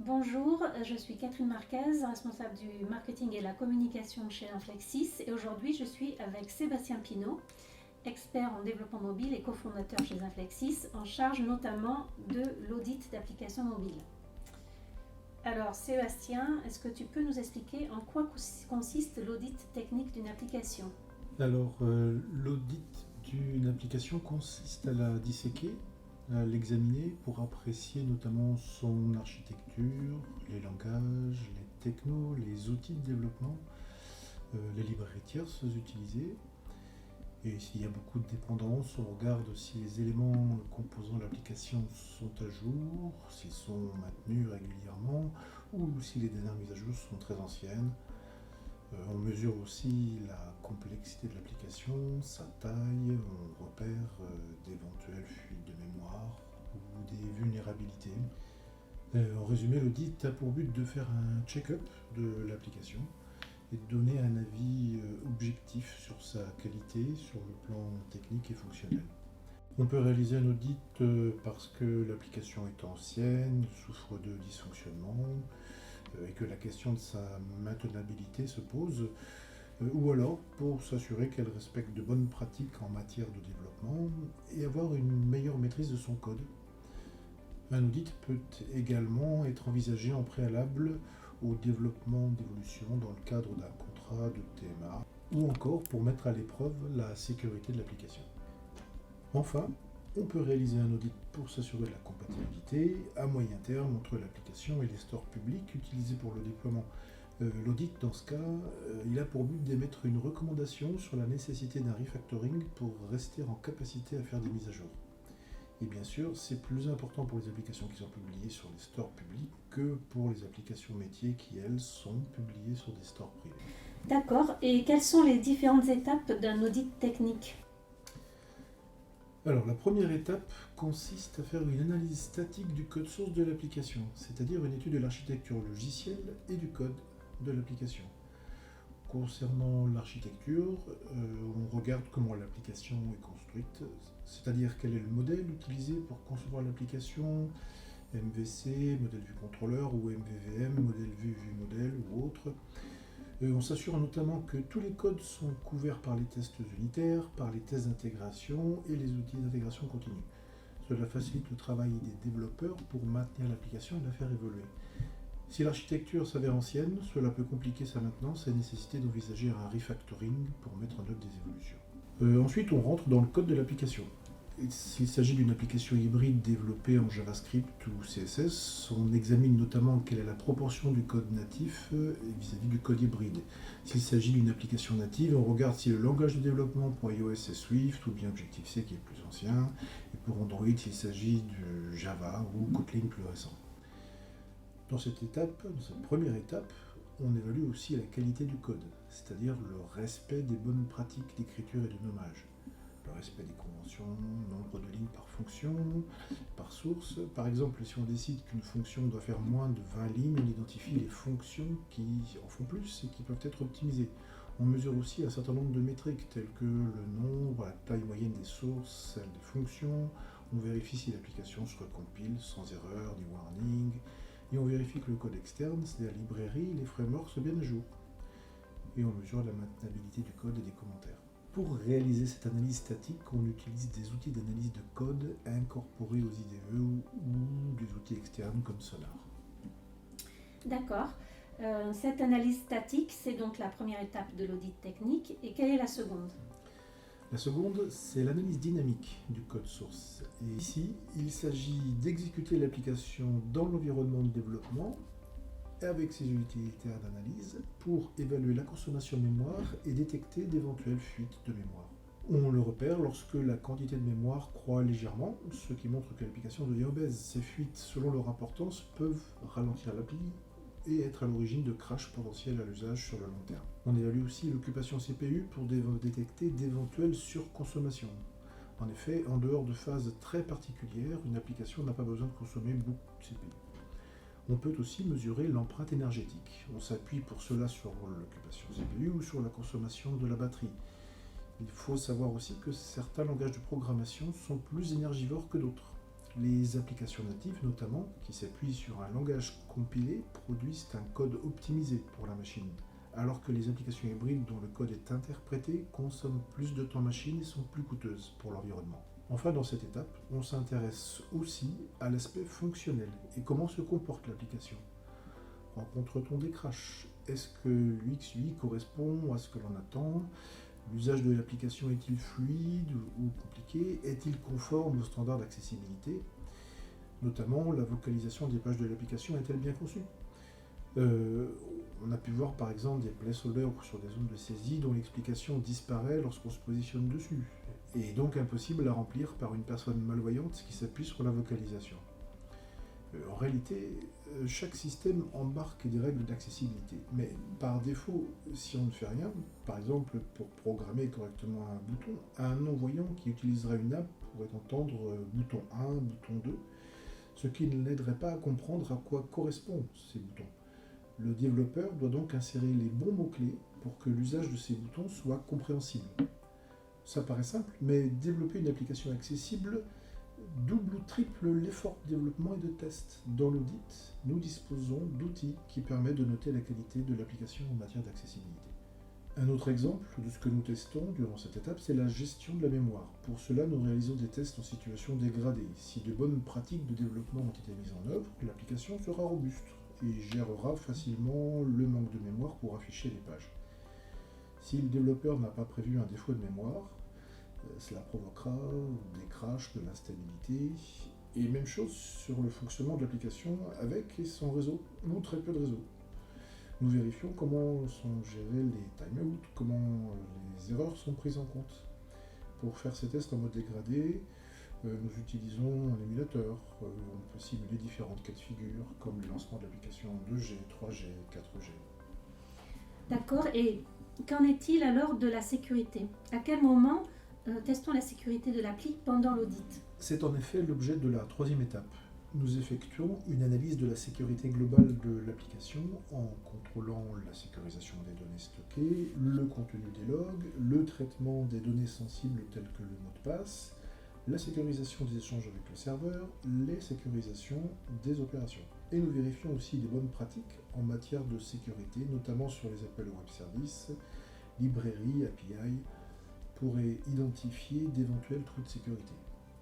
Bonjour, je suis Catherine Marquez, responsable du marketing et la communication chez Inflexis, et aujourd'hui je suis avec Sébastien Pinault, expert en développement mobile et cofondateur chez Inflexis, en charge notamment de l'audit d'applications mobiles. Alors Sébastien, est-ce que tu peux nous expliquer en quoi consiste l'audit technique d'une application? L'audit d'une application consiste à la disséquer, à l'examiner pour apprécier notamment son architecture, les langages, les technos, les outils de développement, les librairies tierces utilisées. Et s'il y a beaucoup de dépendances, on regarde si les éléments composant l'application sont à jour, s'ils sont maintenus régulièrement ou si les dernières mises à jour sont très anciennes. On mesure aussi la complexité de l'application, sa taille, on repère d'éventuelles fuites de mémoire ou des vulnérabilités. En résumé, l'audit a pour but de faire un check-up de l'application et de donner un avis objectif sur sa qualité sur le plan technique et fonctionnel. On peut réaliser un audit parce que l'application est ancienne, souffre de dysfonctionnements, et que la question de sa maintenabilité se pose, ou alors pour s'assurer qu'elle respecte de bonnes pratiques en matière de développement et avoir une meilleure maîtrise de son code. Un audit peut également être envisagé en préalable au développement d'évolution dans le cadre d'un contrat de TMA, ou encore pour mettre à l'épreuve la sécurité de l'application. Enfin, on peut réaliser un audit pour s'assurer de la compatibilité à moyen terme entre l'application et les stores publics utilisés pour le déploiement. L'audit, dans ce cas, il a pour but d'émettre une recommandation sur la nécessité d'un refactoring pour rester en capacité à faire des mises à jour. Et bien sûr, c'est plus important pour les applications qui sont publiées sur les stores publics que pour les applications métiers qui, elles, sont publiées sur des stores privés. D'accord, et quelles sont les différentes étapes d'un audit technique? Alors, la première étape consiste à faire une analyse statique du code source de l'application, c'est-à-dire une étude de l'architecture logicielle et du code de l'application. Concernant l'architecture, on regarde comment l'application est construite, c'est-à-dire quel est le modèle utilisé pour concevoir l'application, MVC, modèle vue contrôleur, ou MVVM, modèle vue modèle ou autre. On s'assure notamment que tous les codes sont couverts par les tests unitaires, par les tests d'intégration et les outils d'intégration continue. Cela facilite le travail des développeurs pour maintenir l'application et la faire évoluer. Si l'architecture s'avère ancienne, cela peut compliquer sa maintenance et nécessiter d'envisager un refactoring pour mettre en œuvre des évolutions. Ensuite, on rentre dans le code de l'application. S'il s'agit d'une application hybride développée en JavaScript ou CSS, on examine notamment quelle est la proportion du code natif vis-à-vis du code hybride. S'il s'agit d'une application native, on regarde si le langage de développement pour iOS est Swift ou bien Objective-C qui est le plus ancien, et pour Android, s'il s'agit de Java ou Kotlin plus récent. Dans cette première étape, on évalue aussi la qualité du code, c'est-à-dire le respect des bonnes pratiques d'écriture et de nommage. Le respect des conventions, nombre de lignes par fonction, par source. Par exemple, si on décide qu'une fonction doit faire moins de 20 lignes, on identifie les fonctions qui en font plus et qui peuvent être optimisées. On mesure aussi un certain nombre de métriques telles que le nombre, la taille moyenne des sources, celle des fonctions. On vérifie si l'application se recompile sans erreur ni warning. Et on vérifie que le code externe, c'est-à-dire la librairie et les frameworks, sont bien à jour. Et on mesure la maintenabilité du code et des commentaires. Pour réaliser cette analyse statique, on utilise des outils d'analyse de code incorporés aux IDE ou des outils externes comme Sonar. D'accord. Cette analyse statique, c'est donc la première étape de l'audit technique. Et quelle est la seconde? La seconde, c'est l'analyse dynamique du code source. Et ici, il s'agit d'exécuter l'application dans l'environnement de développement avec ses utilitaires d'analyse pour évaluer la consommation de mémoire et détecter d'éventuelles fuites de mémoire. On le repère lorsque la quantité de mémoire croît légèrement, ce qui montre que l'application devient obèse. Ces fuites, selon leur importance, peuvent ralentir l'appli et être à l'origine de crash potentiels à l'usage sur le long terme. On évalue aussi l'occupation CPU pour détecter d'éventuelles surconsommations. En effet, en dehors de phases très particulières, une application n'a pas besoin de consommer beaucoup de CPU. On peut aussi mesurer l'empreinte énergétique. On s'appuie pour cela sur l'occupation CPU ou sur la consommation de la batterie. Il faut savoir aussi que certains langages de programmation sont plus énergivores que d'autres. Les applications natives, notamment, qui s'appuient sur un langage compilé, produisent un code optimisé pour la machine, alors que les applications hybrides dont le code est interprété consomment plus de temps machine et sont plus coûteuses pour l'environnement. Enfin, dans cette étape, on s'intéresse aussi à l'aspect fonctionnel et comment se comporte l'application. Rencontre-t-on des crashs? Est-ce que l'UX/UI correspond à ce que l'on attend? L'usage de l'application est-il fluide ou compliqué? Est-il conforme aux standards d'accessibilité? Notamment, la vocalisation des pages de l'application est-elle bien conçue? On a pu voir par exemple des placeholders sur des zones de saisie dont l'explication disparaît lorsqu'on se positionne dessus, et donc impossible à remplir par une personne malvoyante qui s'appuie sur la vocalisation. En réalité, chaque système embarque des règles d'accessibilité, mais par défaut, si on ne fait rien, par exemple pour programmer correctement un bouton, un non-voyant qui utiliserait une app pourrait entendre bouton 1, bouton 2, ce qui ne l'aiderait pas à comprendre à quoi correspondent ces boutons. Le développeur doit donc insérer les bons mots-clés pour que l'usage de ces boutons soit compréhensible. Ça paraît simple, mais développer une application accessible double ou triple l'effort de développement et de test. Dans l'audit, nous disposons d'outils qui permettent de noter la qualité de l'application en matière d'accessibilité. Un autre exemple de ce que nous testons durant cette étape, c'est la gestion de la mémoire. Pour cela, nous réalisons des tests en situation dégradée. Si de bonnes pratiques de développement ont été mises en œuvre, l'application sera robuste et gérera facilement le manque de mémoire pour afficher les pages. Si le développeur n'a pas prévu un défaut de mémoire, cela provoquera des crashs, de l'instabilité, et même chose sur le fonctionnement de l'application avec et sans réseau, ou très peu de réseau. Nous vérifions comment sont gérés les timeouts, comment les erreurs sont prises en compte. Pour faire ces tests en mode dégradé, nous utilisons un émulateur. On peut simuler différentes cas de figure, comme le lancement de l'application 2G, 3G, 4G. D'accord, et qu'en est-il alors de la sécurité? À quel moment testons la sécurité de l'appli pendant l'audit? C'est en effet l'objet de la troisième étape. Nous effectuons une analyse de la sécurité globale de l'application en contrôlant la sécurisation des données stockées, le contenu des logs, le traitement des données sensibles telles que le mot de passe, la sécurisation des échanges avec le serveur, les sécurisations des opérations. Et nous vérifions aussi les bonnes pratiques en matière de sécurité, notamment sur les appels au web service, librairies, API, pour identifier d'éventuels trous de sécurité.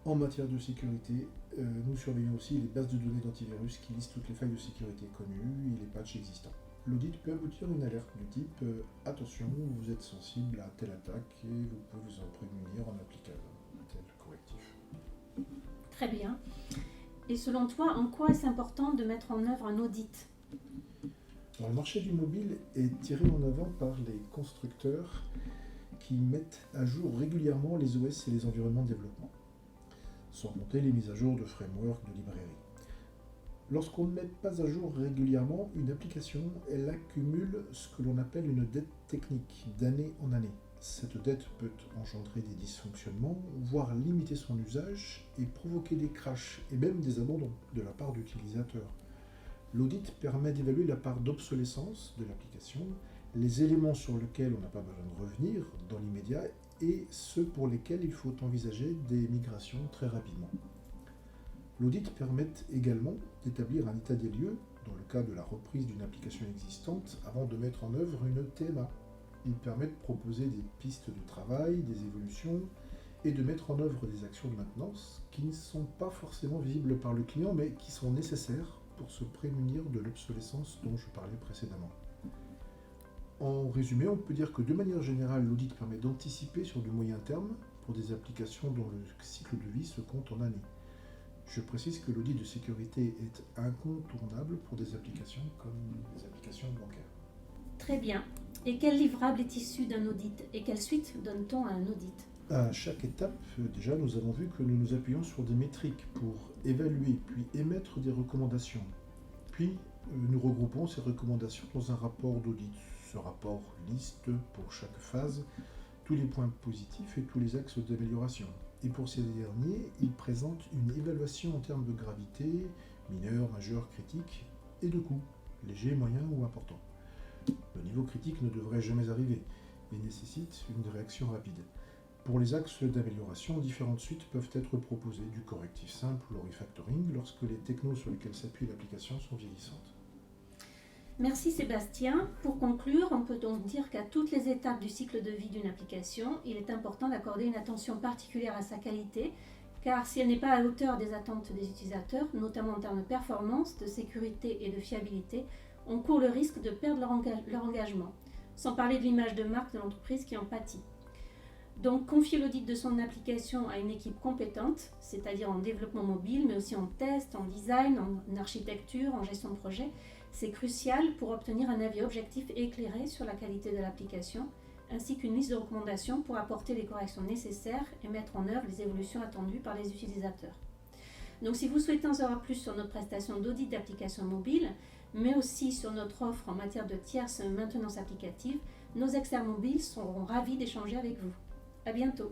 En matière de sécurité, nous surveillons aussi les bases de données d'antivirus qui listent toutes les failles de sécurité connues et les patchs existants. L'audit peut aboutir à une alerte du type « Attention, vous êtes sensible à telle attaque et vous pouvez vous en prémunir en appliquant tel correctif. » Très bien. Et selon toi, en quoi est-ce important de mettre en œuvre un audit? Alors, le marché du mobile est tiré en avant par les constructeurs qui mettent à jour régulièrement les OS et les environnements de développement, sans compter les mises à jour de framework, de librairies. Lorsqu'on ne met pas à jour régulièrement une application, elle accumule ce que l'on appelle une dette technique, d'année en année. Cette dette peut engendrer des dysfonctionnements, voire limiter son usage et provoquer des crashs et même des abandons de la part d'utilisateurs. L'audit permet d'évaluer la part d'obsolescence de l'application, les éléments sur lesquels on n'a pas besoin de revenir dans l'immédiat et ceux pour lesquels il faut envisager des migrations très rapidement. L'audit permet également d'établir un état des lieux dans le cas de la reprise d'une application existante avant de mettre en œuvre une TMA. Il permet de proposer des pistes de travail, des évolutions et de mettre en œuvre des actions de maintenance qui ne sont pas forcément visibles par le client mais qui sont nécessaires pour se prémunir de l'obsolescence dont je parlais précédemment. En résumé, on peut dire que de manière générale, l'audit permet d'anticiper sur du moyen terme pour des applications dont le cycle de vie se compte en années. Je précise que l'audit de sécurité est incontournable pour des applications comme les applications bancaires. Très bien. Et quel livrable est issu d'un audit? Et quelle suite donne-t-on à un audit? À chaque étape, déjà, nous avons vu que nous nous appuyons sur des métriques pour évaluer puis émettre des recommandations. Puis, nous regroupons ces recommandations dans un rapport d'audit. Ce rapport liste pour chaque phase tous les points positifs et tous les axes d'amélioration. Et pour ces derniers, il présente une évaluation en termes de gravité, mineur, majeur, critique, et de coût, léger, moyen ou important. Le niveau critique ne devrait jamais arriver et nécessite une réaction rapide. Pour les axes d'amélioration, différentes suites peuvent être proposées, du correctif simple au refactoring, lorsque les technos sur lesquels s'appuie l'application sont vieillissantes. Merci Sébastien. Pour conclure, on peut donc dire qu'à toutes les étapes du cycle de vie d'une application, il est important d'accorder une attention particulière à sa qualité, car si elle n'est pas à la hauteur des attentes des utilisateurs, notamment en termes de performance, de sécurité et de fiabilité, on court le risque de perdre leur engagement, sans parler de l'image de marque de l'entreprise qui en pâtit. Donc, confier l'audit de son application à une équipe compétente, c'est-à-dire en développement mobile, mais aussi en test, en design, en architecture, en gestion de projet, c'est crucial pour obtenir un avis objectif et éclairé sur la qualité de l'application, ainsi qu'une liste de recommandations pour apporter les corrections nécessaires et mettre en œuvre les évolutions attendues par les utilisateurs. Donc, si vous souhaitez en savoir plus sur notre prestation d'audit d'applications mobiles, mais aussi sur notre offre en matière de tierce maintenance applicative, nos experts mobiles seront ravis d'échanger avec vous. À bientôt.